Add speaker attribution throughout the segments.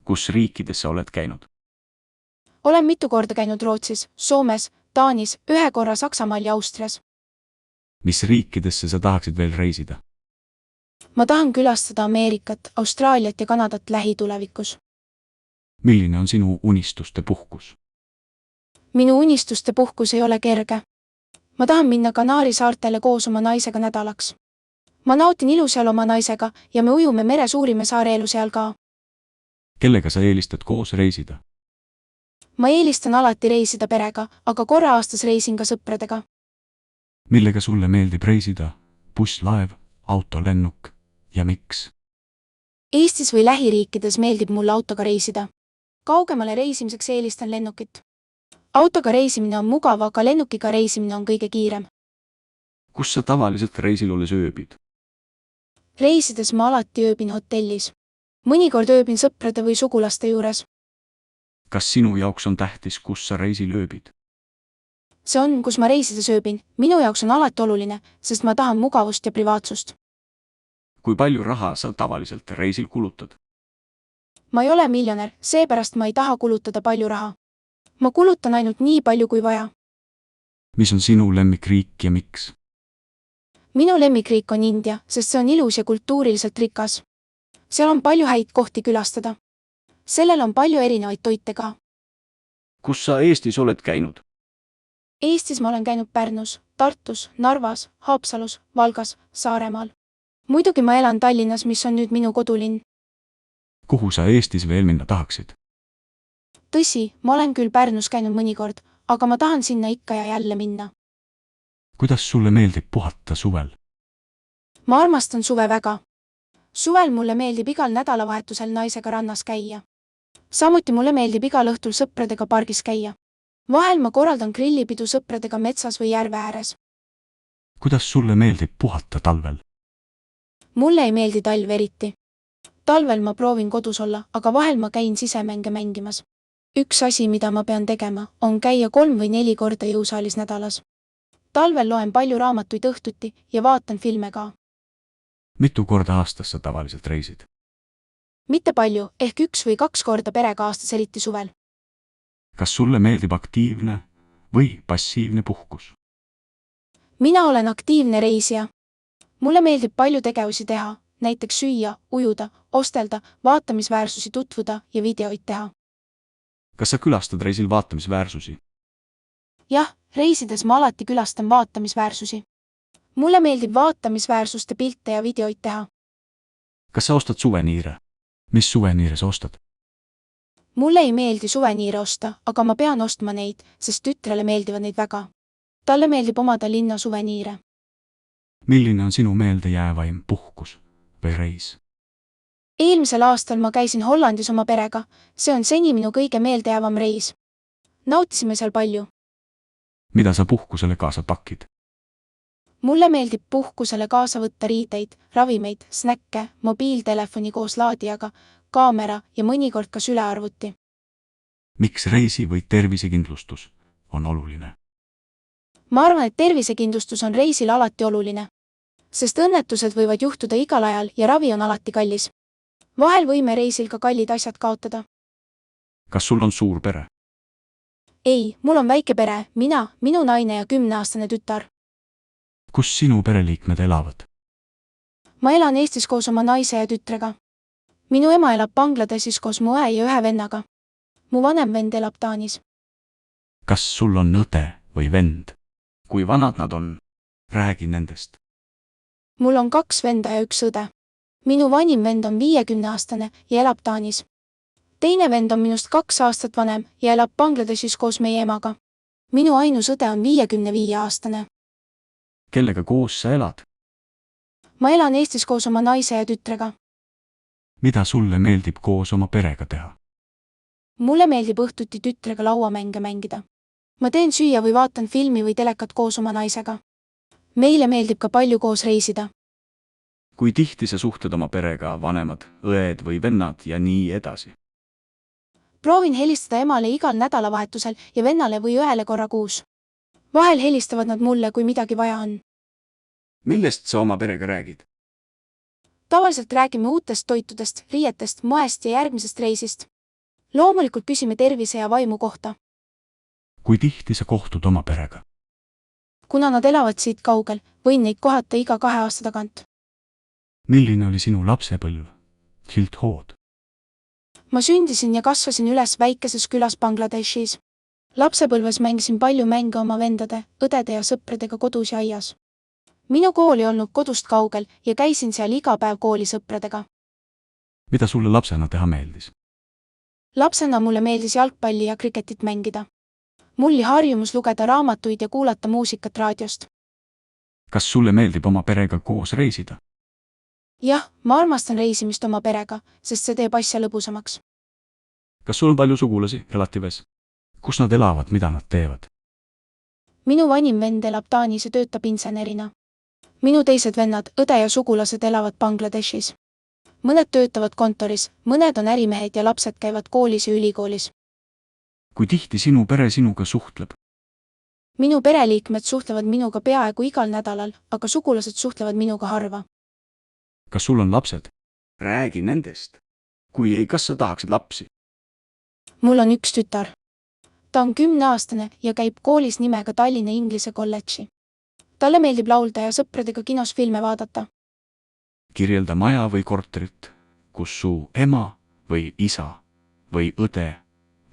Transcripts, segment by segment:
Speaker 1: Kus riikides sa oled käinud?
Speaker 2: Olen mitu korda käinud Rootsis, Soomes, Taanis, ühe korra Saksamaal ja Austrias.
Speaker 1: Mis riikidesse sa tahaksid veel reisida?
Speaker 2: Ma tahan külastada Ameerikat, Austraaliat ja Kanadat lähitulevikus.
Speaker 1: Milline on sinu unistuste puhkus?
Speaker 2: Minu unistuste puhkus ei ole kerge. Ma tahan minna Kanaari saartele koos oma naisega nädalaks. Ma nautin ilu seal oma naisega ja me ujume mere suurime saareelu seal ka.
Speaker 1: Kellega sa eelistad koos reisida?
Speaker 2: Ma eelistan alati reisida perega, aga korra aastas reisin ka sõpradega.
Speaker 1: Millega sulle meeldib reisida? Buss, laev, auto, lennuk ja miks?
Speaker 2: Eestis või lähiriikides meeldib mulle autoga reisida. Kaugemale reisimiseks eelistan lennukit. Autoga reisimine on mugav, aga lennukiga reisimine on kõige kiirem.
Speaker 1: Kus sa tavaliselt reisil olles ööbid?
Speaker 2: Reisides ma alati ööbin hotellis. Mõnikord ööbin sõprade või sugulaste juures.
Speaker 1: Kas sinu jaoks on tähtis, kus sa reisil ööbid?
Speaker 2: See on, kus ma reisides ööbin. Minu jaoks on alati oluline, sest ma tahan mugavust ja privaatsust.
Speaker 1: Kui palju raha sa tavaliselt reisil kulutad?
Speaker 2: Ma ei ole miljonär, seepärast ma ei taha kulutada palju raha. Ma kulutan ainult nii palju kui vaja.
Speaker 1: Mis on sinu lemmikriik ja miks?
Speaker 2: Minu lemmikriik on India, sest see on ilus ja kultuuriliselt rikas. Seal on palju häid kohti külastada. Sellel on palju erinevaid toite ka.
Speaker 1: Kus sa Eestis oled käinud?
Speaker 2: Eestis ma olen käinud Pärnus, Tartus, Narvas, Haapsalus, Valgas, Saaremaal. Muidugi ma elan Tallinnas, mis on nüüd minu kodulinn.
Speaker 1: Kuhu sa Eestis veel minna tahaksid?
Speaker 2: Tõsi, ma olen küll Pärnus käinud mõnikord, aga ma tahan sinna ikka ja jälle minna.
Speaker 1: Kuidas sulle meeldib puhata suvel?
Speaker 2: Ma armastan suve väga. Suvel mulle meeldib igal nädalavahetusel naisega rannas käia. Samuti mulle meeldib igal õhtul sõpradega pargis käia. Vahel ma korraldan grillipidu sõpradega metsas või järve ääres.
Speaker 1: Kuidas sulle meeldib puhata talvel?
Speaker 2: Mulle ei meeldi talv eriti. Talvel ma proovin kodus olla, aga vahel ma käin sisemänge mängimas. Üks asi, mida ma pean tegema, on käia 3 või 4 korda jõusaalis nädalas. Talvel loen palju raamatuid õhtuti ja vaatan filme ka.
Speaker 1: Mitu korda aastas sa tavaliselt reisid?
Speaker 2: Mitte palju, ehk 1 või 2 korda perega aastas, eriti suvel.
Speaker 1: Kas sulle meeldib aktiivne või passiivne puhkus?
Speaker 2: Mina olen aktiivne reisija. Mulle meeldib palju tegevusi teha, näiteks süüa, ujuda, ostelda, vaatamisväärsusi tutvuda ja videoid teha.
Speaker 1: Kas sa külastad reisil vaatamisväärsusi?
Speaker 2: Jah, reisides ma alati külastan vaatamisväärsusi. Mulle meeldib vaatamisväärsuste pilte ja videoid teha.
Speaker 1: Kas sa ostad suveniire? Mis suveniire sa ostad?
Speaker 2: Mulle ei meeldi suveniire osta, aga ma pean ostma neid, sest tütrele meeldivad neid väga. Talle meeldib omada linna suveniire.
Speaker 1: Milline on sinu meeldejäävaim puhkus või reis?
Speaker 2: Eelmisel aastal ma käisin Hollandis oma perega, see on seni minu kõige meeldejäävam reis. Nautisime seal palju.
Speaker 1: Mida sa puhkusele kaasa pakid?
Speaker 2: Mulle meeldib puhkusele kaasa võtta riideid, ravimeid, snäkke, mobiiltelefoni koos laadijaga, kaamera ja mõnikord ka sülearvuti.
Speaker 1: Miks reisi või tervisekindlustus on oluline?
Speaker 2: Ma arvan, et tervisekindlustus on reisil alati oluline, sest õnnetused võivad juhtuda igal ajal ja ravi on alati kallis. Vahel võime reisil ka kallid asjad kaotada.
Speaker 1: Kas sul on suur pere?
Speaker 2: Ei, mul on väike pere, mina, minu naine ja 10-aastane tütar.
Speaker 1: Kus sinu pereliikmed elavad?
Speaker 2: Ma elan Eestis koos oma naise ja tütrega. Minu ema elab Bangladeshis koos mu õe ja ühe vennaga. Mu vanem vend elab Taanis.
Speaker 1: Kas sul on õde või vend? Kui vanad nad on? Räägi nendest.
Speaker 2: Mul on 2 venda ja 1 õde. Minu vanim vend on 50-aastane ja elab Taanis. Teine vend on minust 2 aastat vanem ja elab Bangladeshis koos meie emaga. Minu ainus õde on 55-aastane.
Speaker 1: Kellega koos sa elad?
Speaker 2: Ma elan Eestis koos oma naise ja tütrega.
Speaker 1: Mida sulle meeldib koos oma perega teha?
Speaker 2: Mulle meeldib õhtuti tütrega lauamänge mängida. Ma teen süüa või vaatan filmi või telekat koos oma naisega. Meile meeldib ka palju koos reisida.
Speaker 1: Kui tihti sa suhtled oma perega, vanemad, õed või vennad ja nii edasi?
Speaker 2: Proovin helistada emale igal nädalavahetusel ja vennale või õele korra kuus. Vahel helistavad nad mulle, kui midagi vaja on.
Speaker 1: Millest sa oma perega räägid?
Speaker 2: Tavaliselt räägime uutest toitudest, riietest, moest ja järgmisest reisist. Loomulikult küsime tervise ja vaimu kohta.
Speaker 1: kui tihti sa kohtud oma perega?
Speaker 2: Kuna nad elavad siit kaugel, võin neid kohata iga 2 aasta tagant.
Speaker 1: milline oli sinu lapsepõlv? Hildhood.
Speaker 2: Ma sündisin ja kasvasin üles väikeses külas Bangladeshis. Lapsepõlves mängisin palju mänge oma vendade, õdede ja sõpradega kodus ja aias. Minu kool ei olnud kodust kaugel ja käisin seal iga päev kooli sõpradega.
Speaker 1: mida sulle lapsena teha meeldis?
Speaker 2: Lapsena mulle meeldis jalgpalli ja kriketit mängida. Mul oli harjumus lugeda raamatuid ja kuulata muusikat raadiost.
Speaker 1: kas sulle meeldib oma perega koos reisida?
Speaker 2: Jah, ma armastan reisimist oma perega, sest see teeb asja lõbusamaks.
Speaker 1: kas sul on palju sugulasi, relatiives? kus nad elavad, mida nad teevad?
Speaker 2: Minu vanim vend elab Taanis ja töötab insenerina. Minu teised vennad, õde ja sugulased elavad Bangladeshis. Mõned töötavad kontoris, mõned on ärimehed ja lapsed käivad koolis ja ülikoolis.
Speaker 1: kui tihti sinu pere sinuga suhtleb?
Speaker 2: Minu pereliikmed suhtlevad minuga peaaegu igal nädalal, aga sugulased suhtlevad minuga harva.
Speaker 1: kas sul on lapsed? räägi nendest. kui ei, kas sa tahaksid lapsi?
Speaker 2: Mul on üks tütar. Ta on 10-aastane ja käib koolis nimega Tallinna Inglise kolledži. Talle meeldib laulda ja sõpradega kinos filme vaadata.
Speaker 1: kirjelda maja või korterit, kus su ema või isa või õde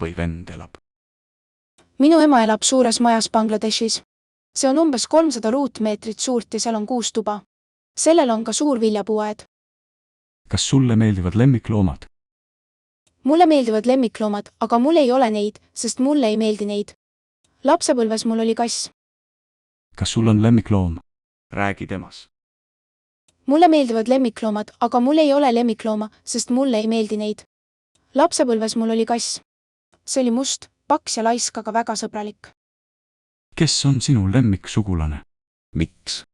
Speaker 1: või vend elab.
Speaker 2: Minu ema elab suures majas Bangladeshis. See on umbes 300 ruutmeetrit suurt ja seal on 6 tuba. Sellel on ka suur viljapuuaed.
Speaker 1: kas sulle meeldivad lemmikloomad?
Speaker 2: Mulle meeldivad lemmikloomad, aga mul ei ole neid, sest mulle ei meeldi neid. Lapsepõlves mul oli kass.
Speaker 1: kas sul on lemmikloom? räägi temas.
Speaker 2: Mulle meeldivad lemmikloomad, aga mul ei ole lemmiklooma, sest mulle ei meeldi neid. Lapsepõlves mul oli kass. See oli must, paks ja laisk, aga väga sõbralik.
Speaker 1: kes on sinu lemmiksugulane? miks?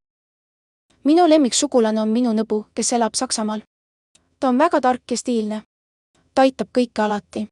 Speaker 2: Minu lemmiksugulane on minu nõbu, kes elab Saksamaal. Ta on väga tark ja stiilne. Ta aitab kõike alati.